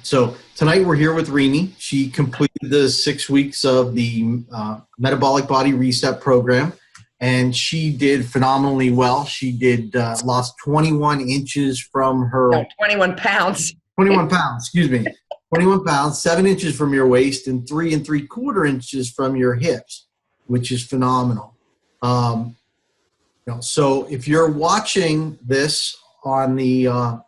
So tonight we're here with Renee. She completed the 6 weeks of the Metabolic Body Reset program, and she did phenomenally well. She did lost 21 inches from her... No, 21 pounds. 21 pounds, excuse me. 21 pounds, 7 inches from your waist, and 3 3/4 inches from your hips, which is phenomenal. So if you're watching this on the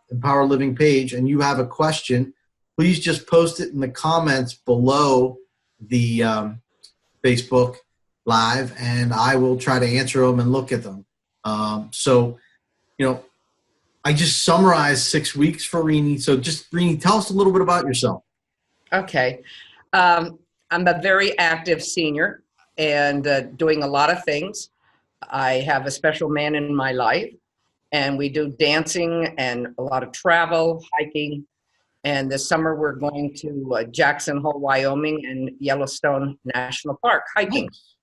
Empower Living page and you have a question, please just post it in the comments below the Facebook Live, and I will try to answer them and look at them. I just summarized 6 weeks for Renee. So just, Renee, tell us a little bit about yourself. Okay. I'm a very active senior and doing a lot of things. I have a special man in my life, and we do dancing and a lot of travel, hiking. And this summer we're going to Jackson Hole, Wyoming and Yellowstone National Park hiking. Nice.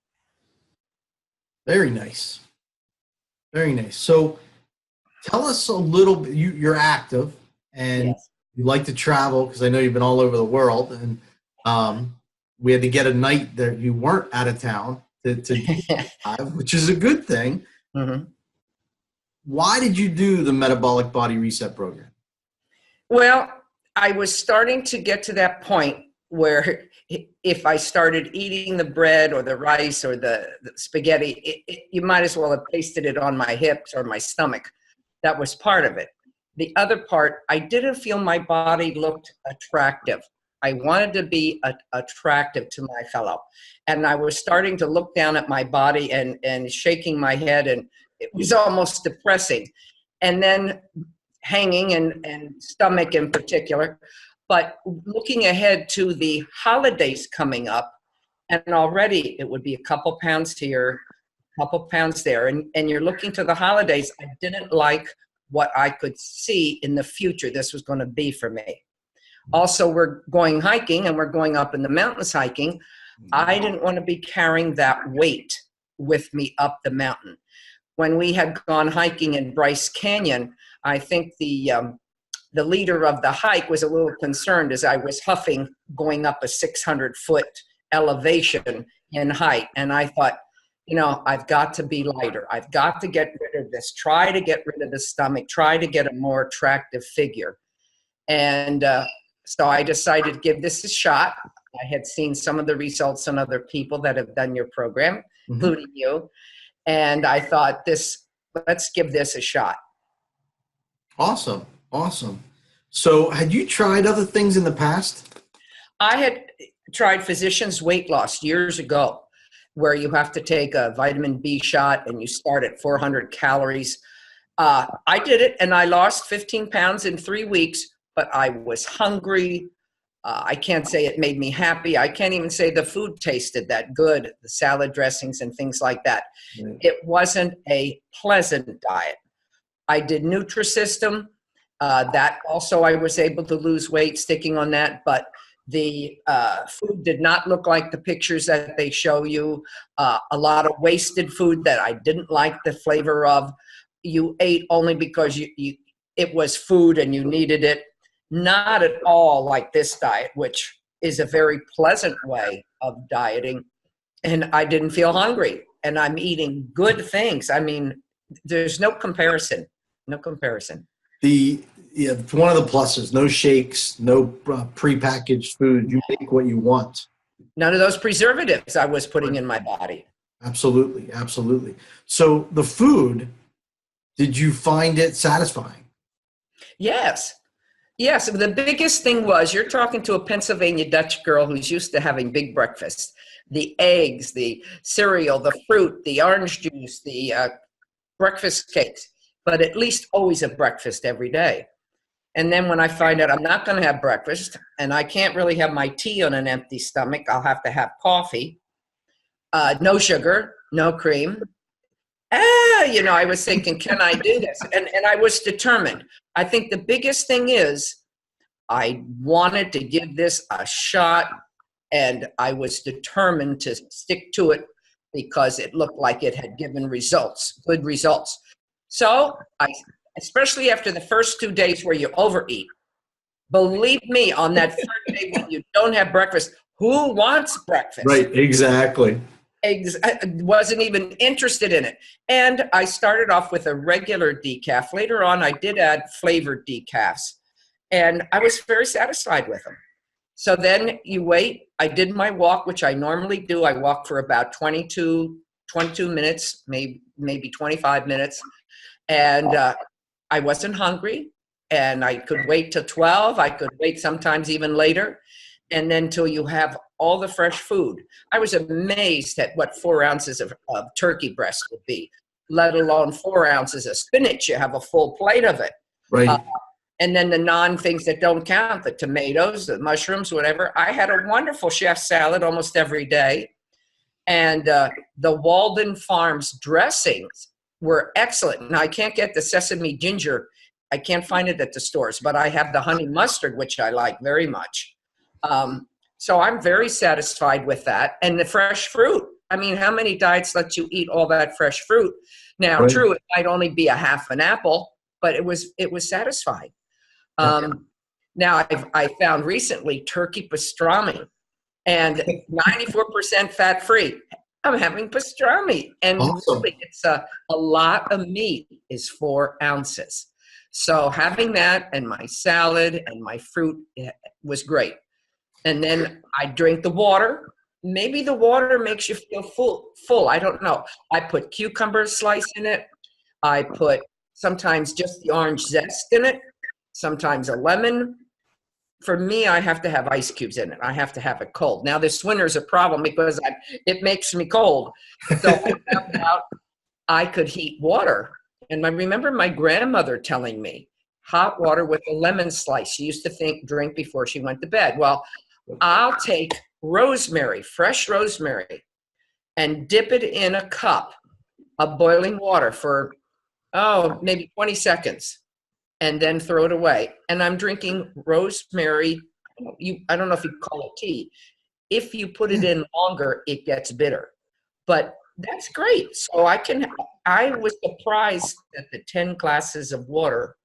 Very nice. Very nice. So tell us a little bit, you're active and Yes. you like to travel, because I know you've been all over the world, and we had to get a night that you weren't out of town to which is a good thing. Mm-hmm. Why did you do the Metabolic Body Reset program? Well, I was starting to get to that point where if I started eating the bread or the rice or the spaghetti, you might as well have pasted it on my hips or my stomach. That was part of it. The other part, I didn't feel my body looked attractive. I wanted to be attractive to my fellow. And I was starting to look down at my body and shaking my head, and it was almost depressing. And then hanging and stomach in particular. But looking ahead to the holidays coming up, and already it would be a couple pounds here, a couple pounds there, and you're looking to the holidays. I didn't like what I could see in the future this was going to be for me. Also, we're going hiking, and we're going up in the mountains hiking. I didn't want to be carrying that weight with me up the mountain. When we had gone hiking in Bryce Canyon, I think the leader of the hike was a little concerned as I was huffing going up a 600-foot elevation in height. And I thought, I've got to be lighter. I've got to get rid of this, try to get rid of the stomach, try to get a more attractive figure. And so I decided to give this a shot. I had seen some of the results on other people that have done your program, including you. And I thought, let's give this a shot. Awesome. Awesome. So had you tried other things in the past? I had tried physician's weight loss years ago, where you have to take a vitamin B shot and you start at 400 calories. I did it, and I lost 15 pounds in 3 weeks, but I was hungry. I can't say it made me happy. I can't even say the food tasted that good, the salad dressings and things like that. Mm. It wasn't a pleasant diet. I did Nutrisystem. That also I was able to lose weight sticking on that, but the food did not look like the pictures that they show you. A lot of wasted food that I didn't like the flavor of. You ate only because it was food and you needed it. Not at all like this diet, which is a very pleasant way of dieting. And I didn't feel hungry, and I'm eating good things. I mean, there's no comparison. No comparison. One of the pluses, no shakes, no prepackaged food. You make what you want. None of those preservatives I was putting in my body. Absolutely. Absolutely. So the food, did you find it satisfying? Yes. Yes. The biggest thing was, you're talking to a Pennsylvania Dutch girl who's used to having big breakfast. The eggs, the cereal, the fruit, the orange juice, the breakfast cakes, but at least always a breakfast every day. And then when I find out I'm not going to have breakfast, and I can't really have my tea on an empty stomach, I'll have to have coffee, no sugar, no cream. I was thinking, can I do this? And I was determined. I think the biggest thing is I wanted to give this a shot, and I was determined to stick to it because it looked like it had given results, good results. So especially after the first 2 days where you overeat, Believe me, on that first day when you don't have breakfast, who wants breakfast? Right, exactly. I wasn't even interested in it. And I started off with a regular decaf. Later on, I did add flavored decafs, and I was very satisfied with them. So then you wait. I did my walk, which I normally do. I walk for about 22 minutes, maybe 25 minutes. And I wasn't hungry, and I could wait till 12. I could wait sometimes even later. And then till you have all the fresh food. I was amazed at what 4 ounces of turkey breast would be, let alone 4 ounces of spinach. You have a full plate of it. Right. And then the non-things that don't count, the tomatoes, the mushrooms, whatever. I had a wonderful chef salad almost every day. And the Walden Farms dressings were excellent. Now, I can't get the sesame ginger. I can't find it at the stores, but I have the honey mustard, which I like very much. So I'm very satisfied with that. And the fresh fruit. I mean, how many diets let you eat all that fresh fruit? Now, Right. true, it might only be a half an apple, but it was satisfying. Now, I found recently turkey pastrami, and 94% fat-free. I'm having pastrami, and Awesome. really, it's a lot of meat is 4 ounces. So having that and my salad and my fruit was great. And then I drink the water. Maybe the water makes you feel full. I don't know. I put cucumber slice in it. I put sometimes just the orange zest in it, sometimes a lemon. For me, I have to have ice cubes in it. I have to have it cold. Now, this winter's a problem because it makes me cold. So I found out I could heat water. And I remember my grandmother telling me, hot water with a lemon slice. She used to drink before she went to bed. Well, I'll take rosemary, fresh rosemary, and dip it in a cup of boiling water for, maybe 20 seconds, and then throw it away. And I'm drinking rosemary. I don't know if you call it tea. If you put it in longer, it gets bitter. But that's great. So I was surprised that the 10 glasses of water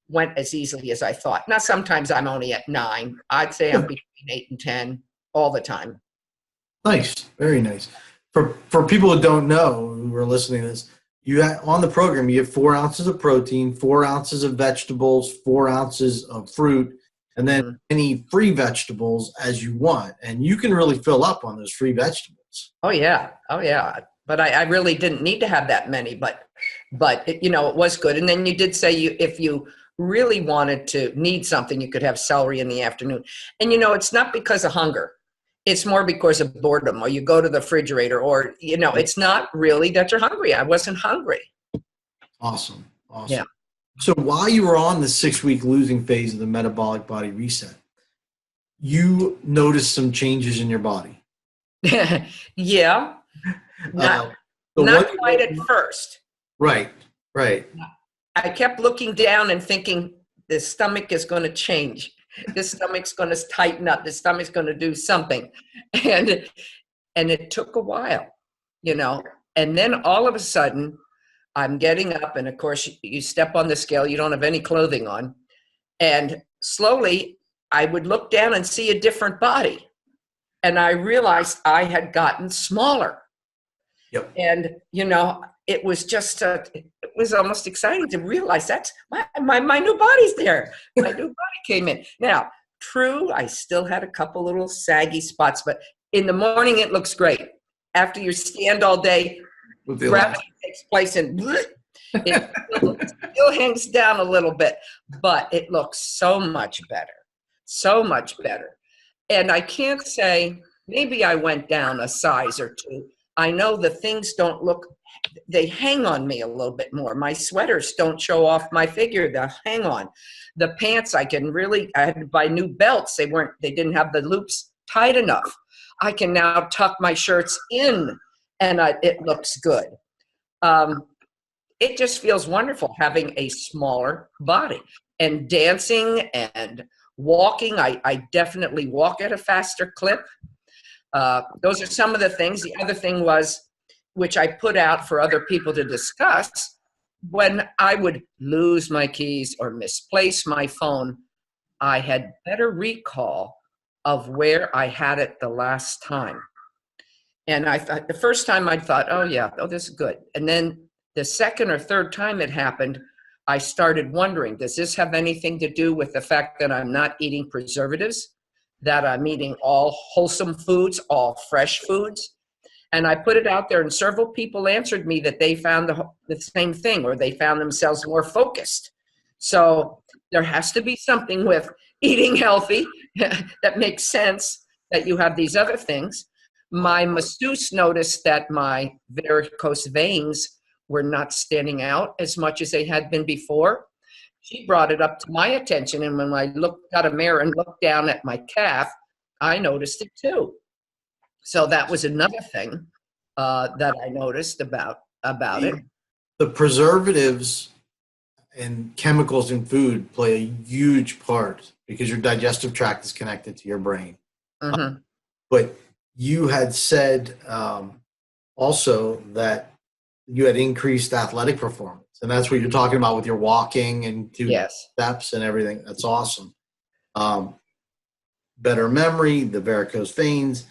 went as easily as I thought. Now, sometimes I'm only at 9. I'd say I'm between 8 and 10 all the time. Nice. Very nice. For people who don't know, who are listening to this, on the program, you have 4 ounces of protein, 4 ounces of vegetables, 4 ounces of fruit, and then any free vegetables as you want. And you can really fill up on those free vegetables. Oh, yeah. But I really didn't need to have that many, but it was good. And then you did say if you really wanted to need something, you could have celery in the afternoon. And, it's not because of hunger. It's more because of boredom, or you go to the refrigerator, or, it's not really that you're hungry. I wasn't hungry. Awesome. Yeah. So while you were on the 6-week losing phase of the metabolic body reset, you noticed some changes in your body. Yeah. Not quite at first. Right. I kept looking down and thinking, the stomach is going to change. The stomach's going to tighten up. The stomach's going to do something. And it took a while, And then all of a sudden, I'm getting up, and of course, you step on the scale. You don't have any clothing on. And slowly, I would look down and see a different body. And I realized I had gotten smaller. Yep. And, it was just, it was almost exciting to realize that's my new body's there. My new body came in. Now, true, I still had a couple little saggy spots, but in the morning, it looks great. After you stand all day, gravity takes place and it still hangs down a little bit, but it looks so much better. And I can't say, maybe I went down a size or 2. I know the things they hang on me a little bit more. My sweaters don't show off my figure, they hang on. The pants, I had to buy new belts. They didn't have the loops tight enough. I can now tuck my shirts in, and it looks good. It just feels wonderful having a smaller body. And dancing and walking, I definitely walk at a faster clip. Those are some of the things. The other thing was, which I put out for other people to discuss, when I would lose my keys or misplace my phone, I had better recall of where I had it the last time. And I thought the first time I thought, oh yeah, oh, this is good. And then the second or third time it happened, I started wondering, does this have anything to do with the fact that I'm not eating preservatives, that I'm eating all wholesome foods, all fresh foods? And I put it out there, and several people answered me that they found the same thing, or they found themselves more focused. So there has to be something with eating healthy that makes sense, that you have these other things. My masseuse noticed that my varicose veins were not standing out as much as they had been before. She brought it up to my attention, and when I looked at a mirror and looked down at my calf, I noticed it too. So that was another thing that I noticed about it. The preservatives and chemicals in food play a huge part because your digestive tract is connected to your brain. Mm-hmm. But you had said also that you had increased athletic performance, and that's what you're talking about with your walking and steps and everything. That's awesome. Better memory, the varicose veins.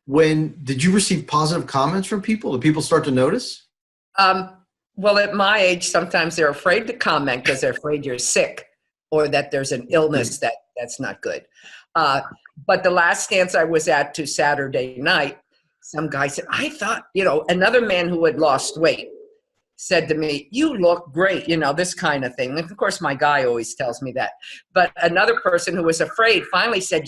When did you receive positive comments from people? Did people start to notice? Well, at my age, sometimes they're afraid to comment because they're afraid you're sick or that there's an illness that's not good. But the last dance I was at to Saturday night, some guy said, I thought, another man who had lost weight said to me, you look great, this kind of thing. And of course, my guy always tells me that. But another person who was afraid finally said,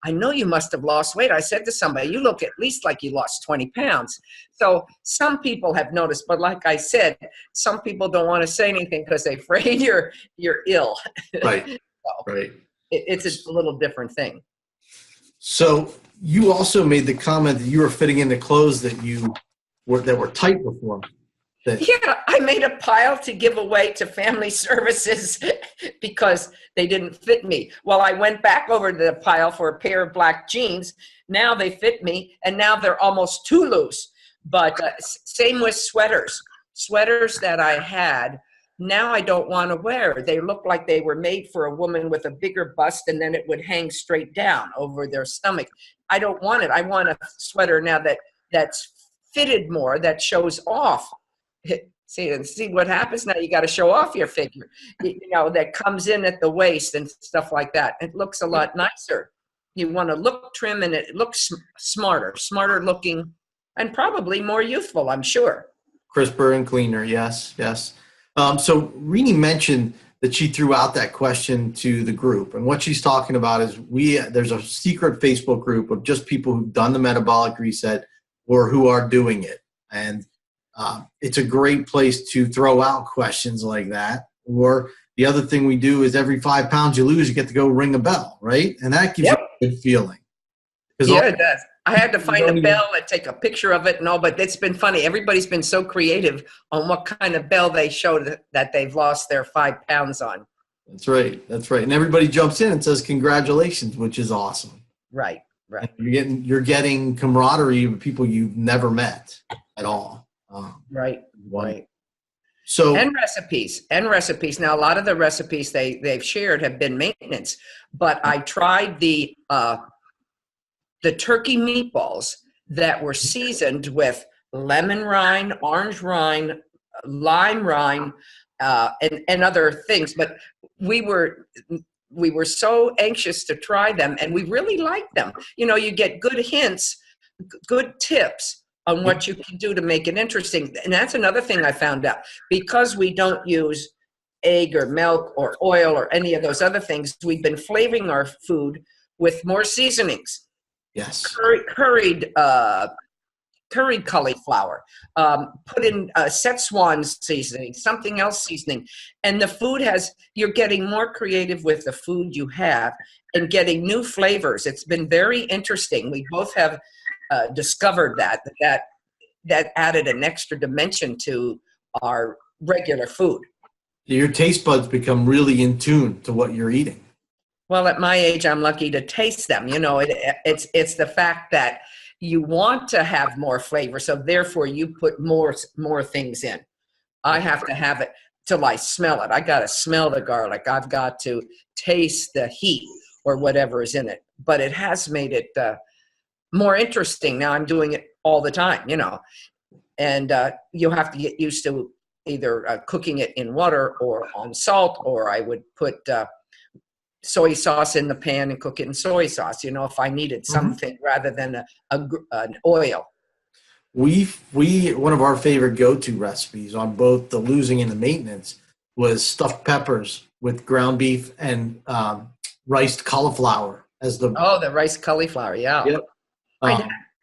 I know you must have lost weight. I said to somebody, you look at least like you lost 20 pounds. So some people have noticed, but like I said, some people don't want to say anything because they're afraid you're ill. Right, So right. It's a little different thing. So you also made the comment that you were fitting into clothes that were tight before. Yeah, I made a pile to give away to family services because they didn't fit me. Well, I went back over to the pile for a pair of black jeans. Now they fit me, and now they're almost too loose. But same with sweaters. Sweaters that I had, now I don't want to wear. They look like they were made for a woman with a bigger bust, and then it would hang straight down over their stomach. I don't want it. I want a sweater now that's fitted more, that shows off. See what happens now. You got to show off your figure, that comes in at the waist and stuff like that. It looks a lot nicer. You want to look trim, and it looks smarter looking, and probably more youthful, I'm sure. Crisper and cleaner. Yes. So Renee mentioned that she threw out that question to the group, and what she's talking about is there's a secret Facebook group of just people who've done the metabolic reset or who are doing it. And it's a great place to throw out questions like that. Or the other thing we do is every 5 pounds you lose, you get to go ring a bell, right? And that gives you a good feeling. Yeah, it does. I had to find a bell and take a picture of it and all, but it's been funny. Everybody's been so creative on what kind of bell they showed that they've lost their 5 pounds on. That's right. And everybody jumps in and says congratulations, which is awesome. Right. You're getting camaraderie with people you've never met at all. Right. So and recipes. Now, a lot of the recipes they've shared have been maintenance, but I tried the turkey meatballs that were seasoned with lemon rind, orange rind, lime rind, and other things. But we were so anxious to try them, and we really liked them. You get good hints, good tips on what you can do to make it interesting. And that's another thing I found out. Because we don't use egg or milk or oil or any of those other things, we've been flavoring our food with more seasonings. Yes. Curried cauliflower, put in Szechuan seasoning, something else seasoning. And the food you're getting more creative with the food you have and getting new flavors. It's been very interesting. We both have discovered that added an extra dimension to our regular food. Your taste buds become really in tune to what you're eating. Well, at my age, I'm lucky to taste them. It's the fact that you want to have more flavor, so therefore you put more things in. I have to have it till I smell it. I got to smell the garlic. I've got to taste the heat or whatever is in it. But it has made it more interesting. Now I'm doing it all the time, and you'll have to get used to either cooking it in water or on salt, or I would put soy sauce in the pan and cook it in soy sauce, if I needed something rather than an oil. We one of our favorite go-to recipes on both the losing and the maintenance was stuffed peppers with ground beef and riced cauliflower as the rice cauliflower. Yeah. Yep.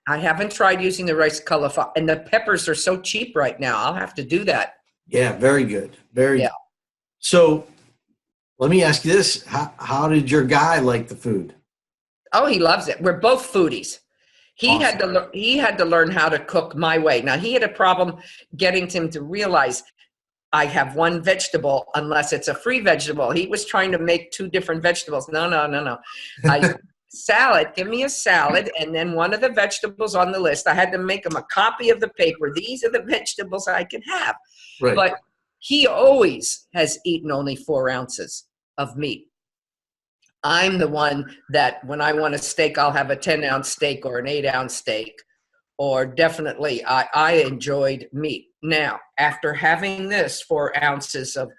I haven't tried using the rice cauliflower, and the peppers are so cheap right now. I'll have to do that. Yeah, very good. Very good. So let me ask you this. How did your guy like the food? Oh, he loves it. We're both foodies. He Awesome. had to learn how to cook my way. Now, he had a problem getting him to realize I have one vegetable unless it's a free vegetable. He was trying to make two different vegetables. No. Salad, give me a salad, and then one of the vegetables on the list. I had to make him a copy of the paper. These are the vegetables I can have. Right. But he always has eaten only 4 ounces of meat. I'm the one that when I want a steak, I'll have a 10-ounce steak or an 8-ounce steak, or definitely I enjoyed meat. Now, after having this 4 ounces of,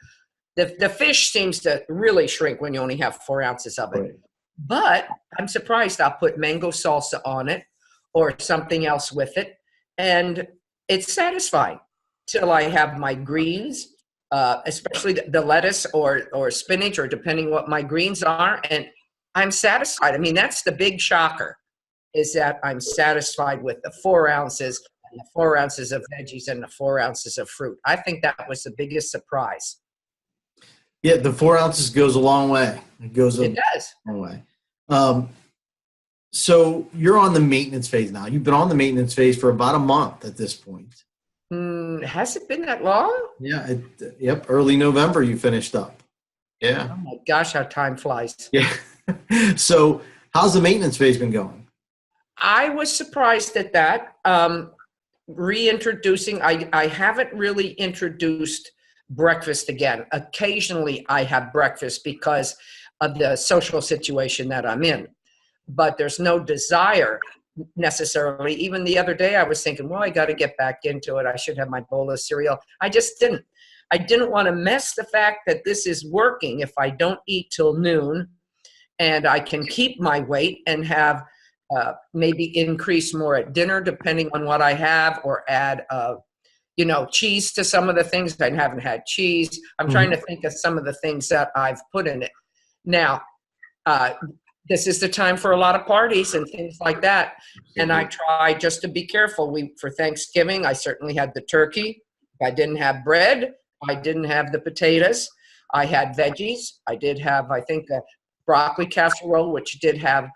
the fish seems to really shrink when you only have 4 ounces of it. Right. But I'm surprised. I'll put mango salsa on it or something else with it, and it's satisfying till I have my greens, especially the lettuce or spinach, or depending what my greens are, and I'm satisfied. I mean, that's the big shocker, is that I'm satisfied with the 4 ounces and the 4 ounces of veggies and the 4 ounces of fruit. I think that was the biggest surprise. Yeah, the 4 ounces goes a long way. It does. A long way. So you're on the maintenance phase now. You've been on the maintenance phase for about a month at this point. Has it been that long? Yeah. Yep. Early November, you finished up. Yeah. Oh my gosh, how time flies. Yeah. So how's the maintenance phase been going? I was surprised at that. Reintroducing, I haven't really introduced breakfast again. Occasionally I have breakfast because of the social situation that I'm in, but there's no desire necessarily. Even the other day I was thinking, well, I got to get back into it. I should have my bowl of cereal. I just didn't. I didn't want to mess the fact that this is working if I don't eat till noon, and I can keep my weight and have maybe increase more at dinner depending on what I have, or add cheese to some of the things. I haven't had cheese. I'm trying to think of some of the things that I've put in it. Now, this is the time for a lot of parties and things like that. And I try just to be careful. For Thanksgiving, I certainly had the turkey. I didn't have bread. I didn't have the potatoes. I had veggies. I did have, I think, a broccoli casserole, which did have,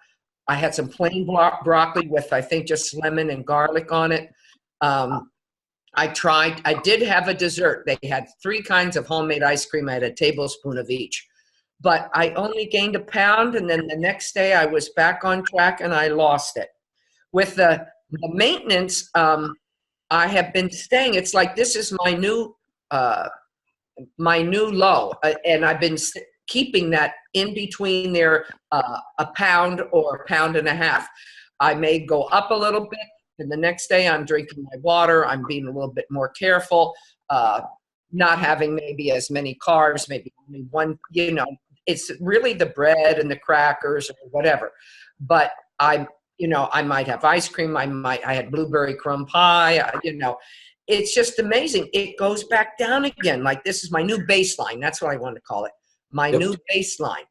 I had some plain broccoli with, I think, just lemon and garlic on it. I did have a dessert. They had 3 kinds of homemade ice cream. I had a tablespoon of each. But I only gained 1 pound, and then the next day I was back on track and I lost it. With the maintenance, I have been staying. It's like this is my new low, and I've been keeping that in between there, 1 pound or 1.5 pounds. I may go up a little bit, and the next day I'm drinking my water. I'm being a little bit more careful, not having maybe as many carbs, maybe only one. It's really the bread and the crackers or whatever. But I might have ice cream. I had blueberry crumb pie. It's just amazing. It goes back down again. Like, this is my new baseline. That's what I want to call it. My new baseline.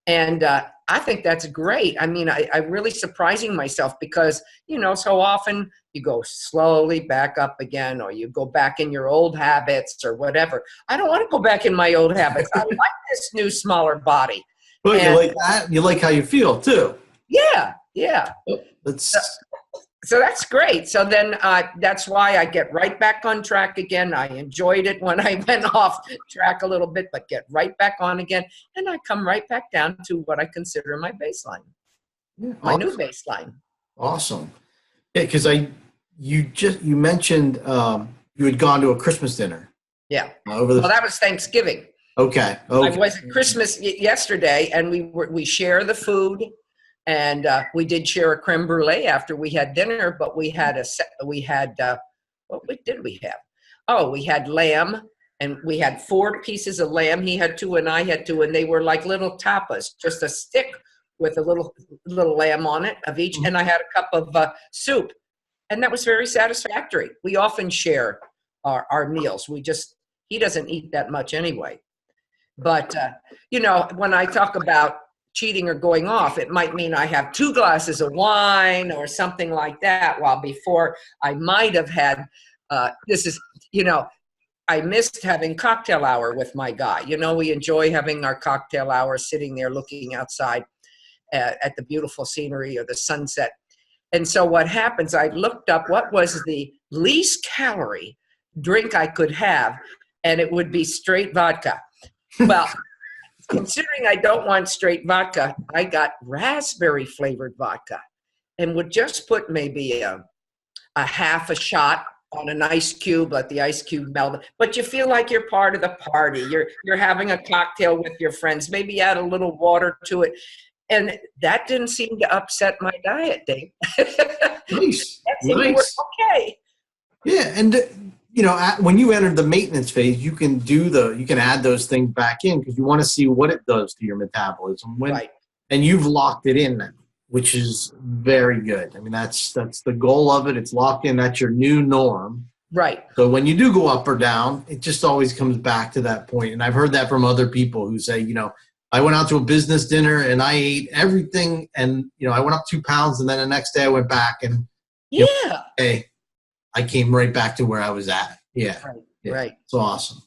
And I think that's great. I mean, I'm really surprising myself because, so often you go slowly back up again, or you go back in your old habits or whatever. I don't want to go back in my old habits. I like this new, smaller body. But you like that? You like how you feel too. Yeah. So that's great. So then that's why I get right back on track again. I enjoyed it when I went off track a little bit, but get right back on again. And I come right back down to what I consider my baseline, my new baseline. Awesome. Yeah, because you mentioned you had gone to a Christmas dinner. Yeah. Over the Well, that was Thanksgiving. okay. I Okay. was at Christmas yesterday, and we share the food, and we did share a creme brulee after we had dinner. But we had what did we have? Oh, we had lamb, and we had 4 pieces of lamb. He had 2, and I had 2, and they were like little tapas, just a stick with a little lamb on it of each. And I had a cup of soup, and that was very satisfactory. We often share our meals. He doesn't eat that much anyway. But, when I talk about cheating or going off, it might mean I have 2 glasses of wine or something like that, while before I might have had, I missed having cocktail hour with my guy. We enjoy having our cocktail hour, sitting there looking outside at the beautiful scenery or the sunset. And so what happens, I looked up what was the least calorie drink I could have, and it would be straight vodka. Well, considering I don't want straight vodka, I got raspberry flavored vodka and would just put maybe a half a shot on an ice cube, let the ice cube melt. But you feel like you're part of the party. You're having a cocktail with your friends, maybe add a little water to it. And that didn't seem to upset my diet, Dave. Nice. That seemed to work okay. Yeah, and when you enter the maintenance phase, you can add those things back in because you want to see what it does to your metabolism. Right. And you've locked it in now, which is very good. I mean, that's the goal of it. It's locked in. That's your new norm. Right. So when you do go up or down, it just always comes back to that point. And I've heard that from other people who say, I went out to a business dinner and I ate everything, and I went up 2 pounds, and then the next day I went back and I came right back to where I was at. Yeah. Right. Yeah. Right. It's awesome.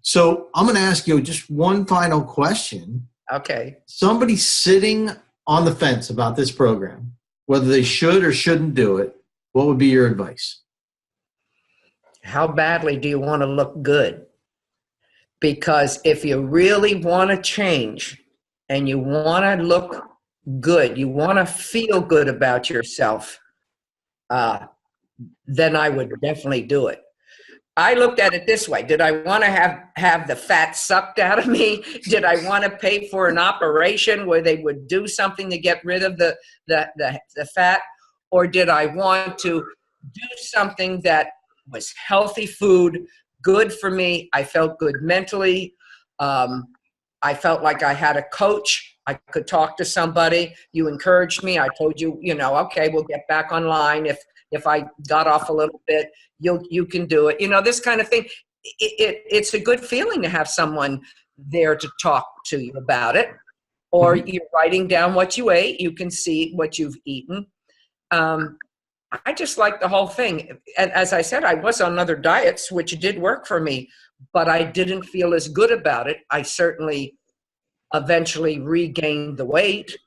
So I'm going to ask you just one final question. Okay. Somebody sitting on the fence about this program, whether they should or shouldn't do it, what would be your advice? How badly do you want to look good? Because if you really want to change and you want to look good, you want to feel good about yourself, then I would definitely do it. I looked at it this way. Did I want to have the fat sucked out of me? Did I want to pay for an operation where they would do something to get rid of the fat? Or did I want to do something that was healthy food, good for me? I felt good mentally. I felt like I had a coach. I could talk to somebody. You encouraged me. I told you, okay, we'll get back online. If I got off a little bit, you can do it. This kind of thing. It's a good feeling to have someone there to talk to you about it. Or you're writing down what you ate. You can see what you've eaten. I just like the whole thing. And as I said, I was on other diets, which did work for me, but I didn't feel as good about it. I certainly eventually regained the weight.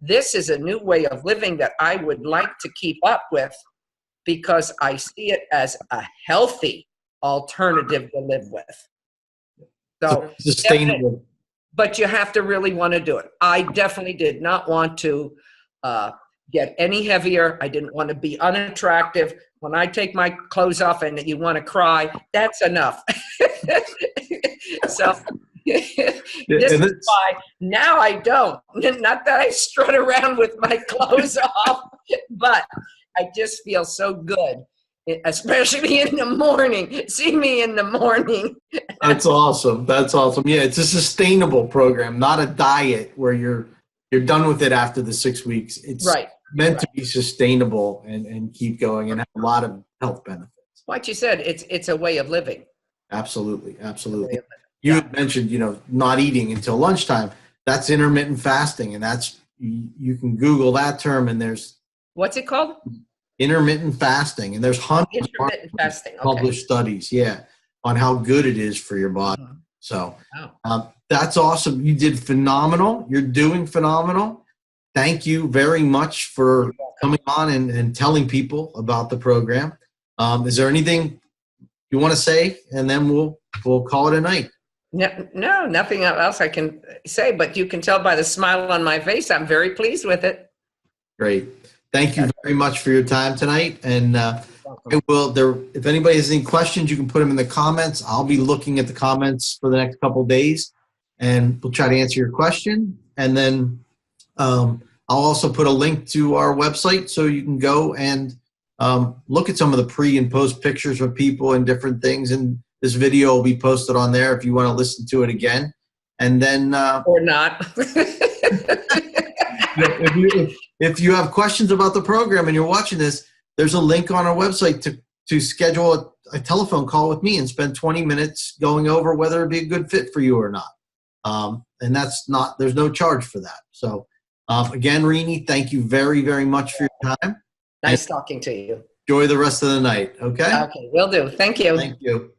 This is a new way of living that I would like to keep up with because I see it as a healthy alternative to live with. So sustainable. But you have to really want to do it. I definitely did not want to get any heavier. I didn't want to be unattractive. When I take my clothes off and you want to cry, that's enough. So this is why now I don't. Not that I strut around with my clothes off, but I just feel so good, especially in the morning. See me in the morning. That's awesome. That's awesome. Yeah, it's a sustainable program, not a diet where you're done with it after the 6 weeks. It's meant to be sustainable and keep going and have a lot of health benefits. Like you said, it's a way of living. Absolutely. Absolutely. You had mentioned, not eating until lunchtime. That's intermittent fasting, and that's you can Google that term, and there's what's it called? Intermittent fasting, and there's hundreds of published studies, on how good it is for your body. So that's awesome. You did phenomenal. You're doing phenomenal. Thank you very much for coming on and telling people about the program. Is there anything you want to say, and then we'll call it a night? No, nothing else I can say, but you can tell by the smile on my face, I'm very pleased with it. Great. Thank you very much for your time tonight, and I will. There, if anybody has any questions, you can put them in the comments. I'll be looking at the comments for the next couple of days, and we'll try to answer your question. And then I'll also put a link to our website so you can go and look at some of the pre and post pictures of people and different things. And this video will be posted on there if you want to listen to it again. And then or not. if you have questions about the program and you're watching this, there's a link on our website to schedule a telephone call with me and spend 20 minutes going over whether it'd be a good fit for you or not. And there's no charge for that. So again, Renee, thank you very, very much for your time. Nice talking to you. Enjoy the rest of the night. Okay. Okay, will do. Thank you. Thank you.